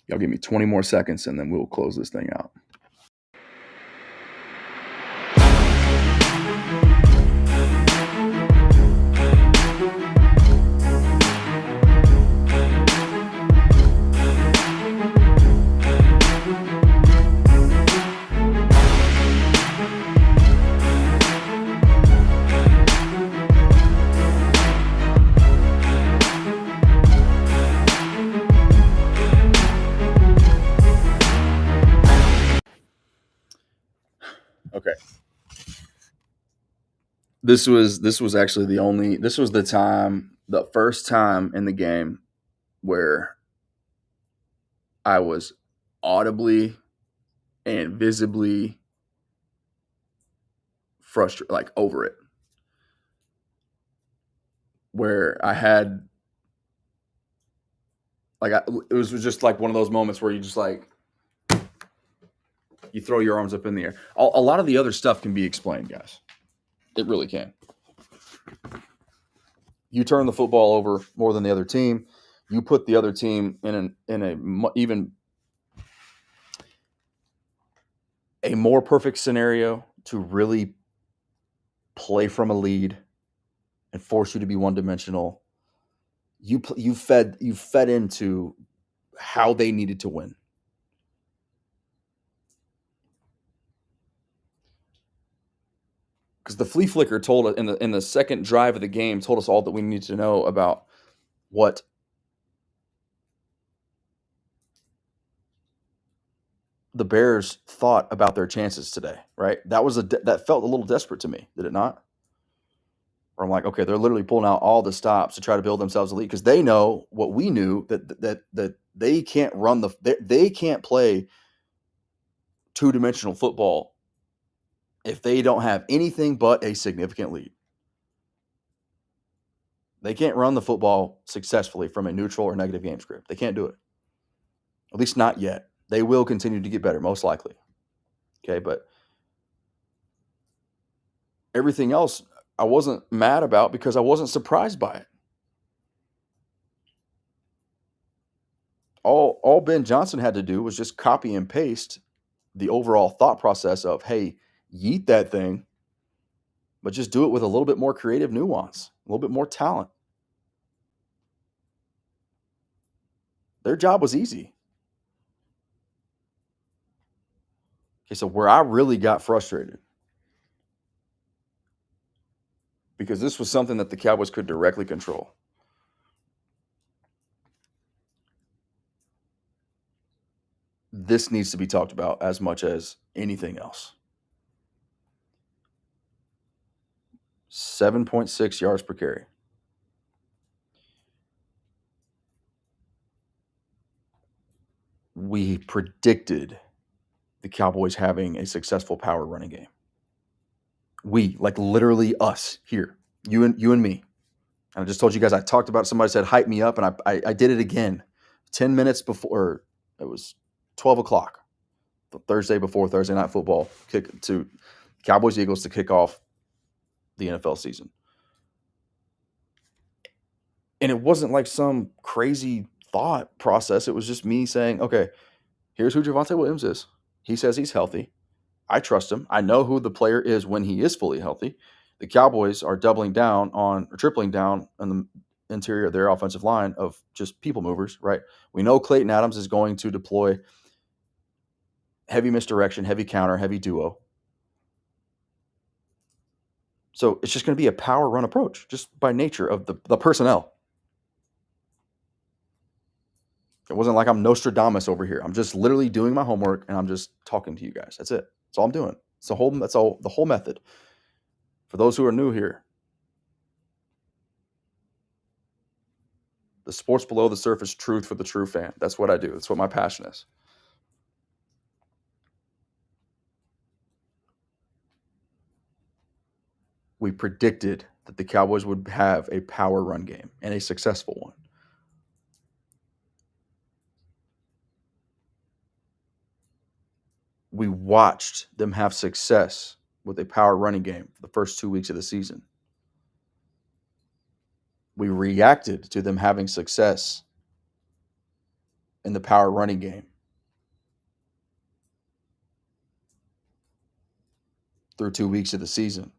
Y'all give me 20 more seconds, and then we'll close this thing out. Okay. This was actually the first time in the game where I was audibly and visibly frustrated, like over it. Where I had, it was just like one of those moments where you just like, you throw your arms up in the air. A lot of the other stuff can be explained, guys. It really can. You turn the football over more than the other team. You put the other team in even a more perfect scenario to really play from a lead and force you to be one-dimensional. You fed into how they needed to win. Because the flea flicker told us in the second drive of the game, told us all that we needed to know about what the Bears thought about their chances today. Right? That felt a little desperate to me, did it not? Or I'm like, okay, they're literally pulling out all the stops to try to build themselves a lead, because they know what we knew, that they can't they can't play two-dimensional football if they don't have anything but a significant lead. They can't run the football successfully from a neutral or negative game script. They can't do it. At least not yet. They will continue to get better, most likely. Okay, but everything else I wasn't mad about because I wasn't surprised by it. All Ben Johnson had to do was just copy and paste the overall thought process of, hey, yeet that thing, but just do it with a little bit more creative nuance, a little bit more talent. Their job was easy. Okay, so where I really got frustrated, because this was something that the Cowboys could directly control. This needs to be talked about as much as anything else. 7.6 yards per carry. We predicted the Cowboys having a successful power running game. We, like literally us here, you and me. And I just told you guys, I talked about it. Somebody said, hype me up. And I did it again 10 minutes before. It was 12 o'clock, the Thursday before Thursday Night Football, kick to Cowboys Eagles to kick off the NFL season. And it wasn't like some crazy thought process. It was just me saying, okay, here's who Javonte Williams is. He says he's healthy. I trust him. I know who the player is when he is fully healthy. The Cowboys are doubling down on or tripling down on the interior of their offensive line of just people movers, right? We know Clayton Adams is going to deploy heavy misdirection, heavy counter, heavy duo. So it's just going to be a power run approach just by nature of the personnel. It wasn't like I'm Nostradamus over here. I'm just literally doing my homework and I'm just talking to you guys. That's it. That's all I'm doing. That's all the whole method. For those who are new here, the sports below the surface truth for the true fan. That's what I do. That's what my passion is. We predicted that the Cowboys would have a power run game and a successful one. We watched them have success with a power running game for the first 2 weeks of the season. We reacted to them having success in the power running game through 2 weeks of the season.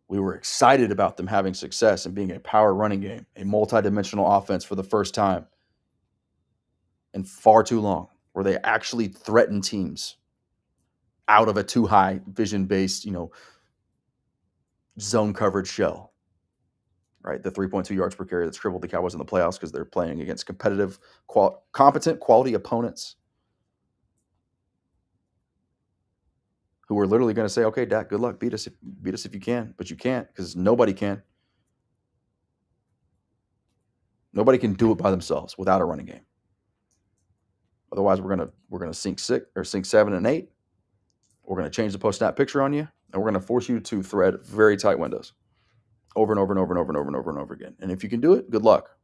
We were excited about them having success and being a power running game, a multidimensional offense for the first time in far too long, where they actually threaten teams out of a too high vision based, zone coverage shell, right? The 3.2 yards per carry that's crippled the Cowboys in the playoffs because they're playing against competitive, competent, quality opponents who are literally going to say, okay, Dak, good luck. Beat us if you can, but you can't because nobody can. Nobody can do it by themselves without a running game. Otherwise, we're gonna sink 7 and 8. We're gonna change the post snap picture on you, and we're gonna force you to thread very tight windows over and over and over and over and over and over and over again. And if you can do it, good luck.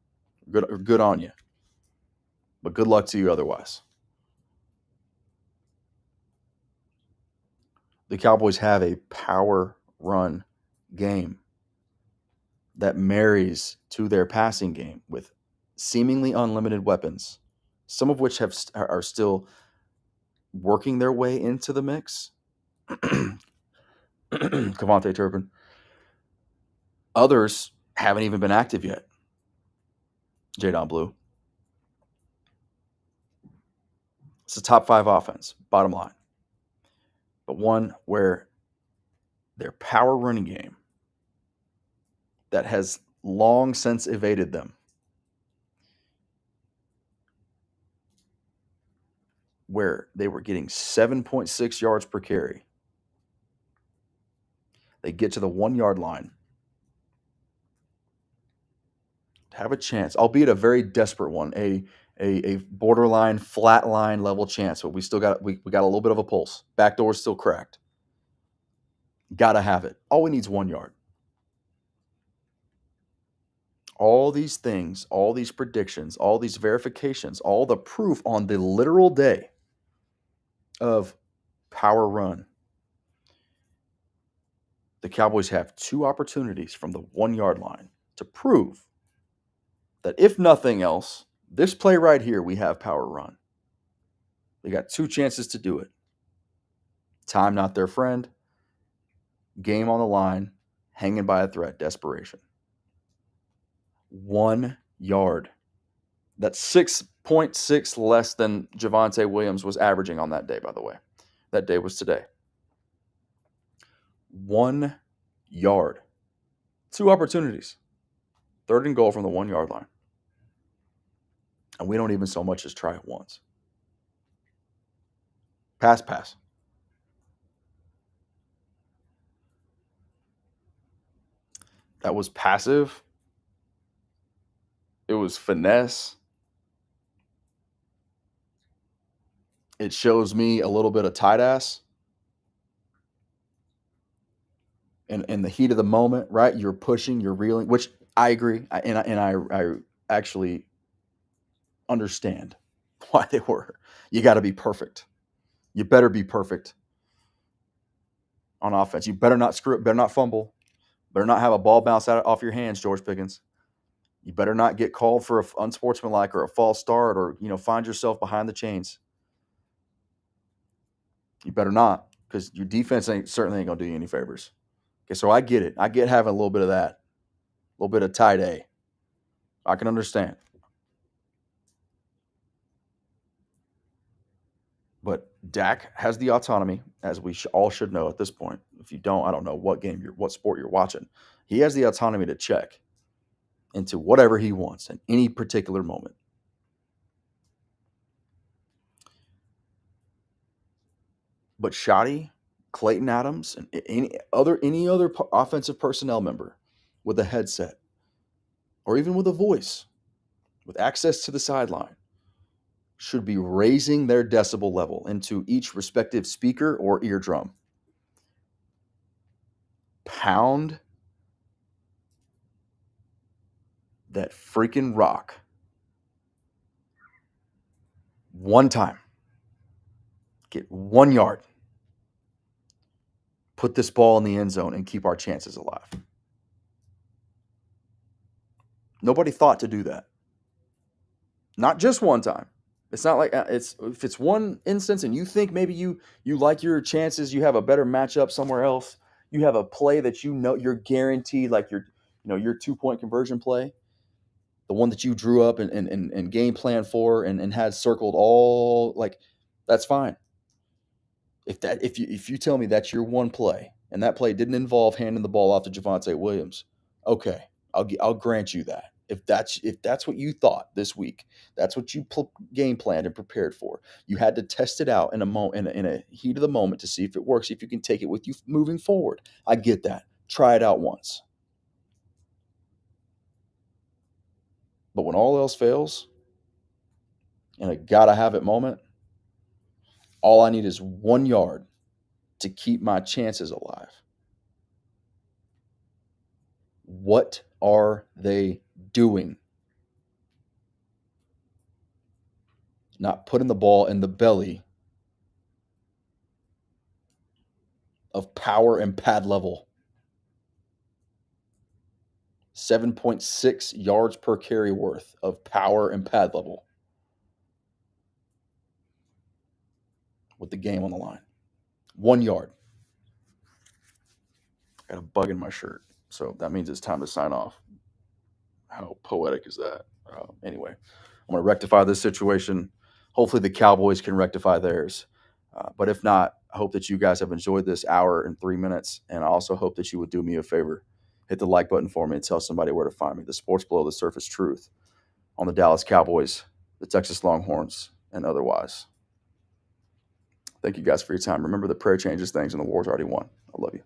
Good on you. But good luck to you otherwise. The Cowboys have a power run game that marries to their passing game with seemingly unlimited weapons, some of which are still working their way into the mix. Kevontae Turpin. Others haven't even been active yet. Jadon Blue. It's a top 5 offense, bottom line. But one where their power running game that has long since evaded them, where they were getting 7.6 yards per carry. They get to the 1 yard line, have a chance, albeit a very desperate one, a borderline flat line level chance, but we got a little bit of a pulse. Back door's still cracked. Gotta have it. All we need is 1 yard. All these things, all these predictions, all these verifications, all the proof on the literal day of power run. The Cowboys have 2 opportunities from the 1 yard line to prove that if nothing else, this play right here, we have power run. They got 2 chances to do it. Time not their friend. Game on the line. Hanging by a thread. Desperation. 1 yard. That's 6.6 less than Javonte Williams was averaging on that day, by the way. That day was today. 1 yard. 2 opportunities. 3rd and goal from the 1 yard line. And we don't even so much as try it once. Pass. That was passive. It was finesse. It shows me a little bit of tight ass. In the heat of the moment, right? You're pushing, you're reeling, which I agree. I actually understand why they were. You got to be perfect. You better be perfect on offense. You better not screw it, better not fumble, better not have a ball bounce out off your hands, George Pickens. You better not get called for a unsportsmanlike or a false start, or find yourself behind the chains. You better not, because your defense certainly ain't gonna do you any favors. Okay, so I get it. I get having a little bit of that, a little bit of tight A. I can understand. But Dak has the autonomy, as we all should know at this point. If you don't, I don't know what sport you're watching. He has the autonomy to check into whatever he wants in any particular moment. But Shoddy, Clayton Adams, and any other offensive personnel member with a headset, or even with a voice, with access to the sideline, should be raising their decibel level into each respective speaker or eardrum. Pound that freaking rock one time. Get 1 yard. Put this ball in the end zone and keep our chances alive. Nobody thought to do that. Not just one time. It's not like if it's one instance and you think maybe you like your chances, you have a better matchup somewhere else, you have a play that you're guaranteed, like your 2-point conversion play, the one that you drew up and game plan for and had circled all, like, that's fine. If you tell me that's your one play and that play didn't involve handing the ball off to Javonte Williams, okay, I'll grant you that. If that's what you thought this week, that's what you game planned and prepared for. You had to test it out in a heat of the moment to see if it works, if you can take it with you moving forward. I get that. Try it out once. But when all else fails, in a gotta have it moment, all I need is 1 yard to keep my chances alive. What are they doing? Not putting the ball in the belly of power and pad level. 7.6 yards per carry worth of power and pad level with the game on the line. 1 yard. Got a bug in my shirt, so that means it's time to sign off. How poetic is that? Anyway, I'm going to rectify this situation. Hopefully, the Cowboys can rectify theirs. But if not, I hope that you guys have enjoyed this hour and 3 minutes. And I also hope that you would do me a favor. Hit the like button for me and tell somebody where to find me. The Sports Below the Surface Truth on the Dallas Cowboys, the Texas Longhorns, and otherwise. Thank you guys for your time. Remember, the prayer changes things and the war's already won. I love you.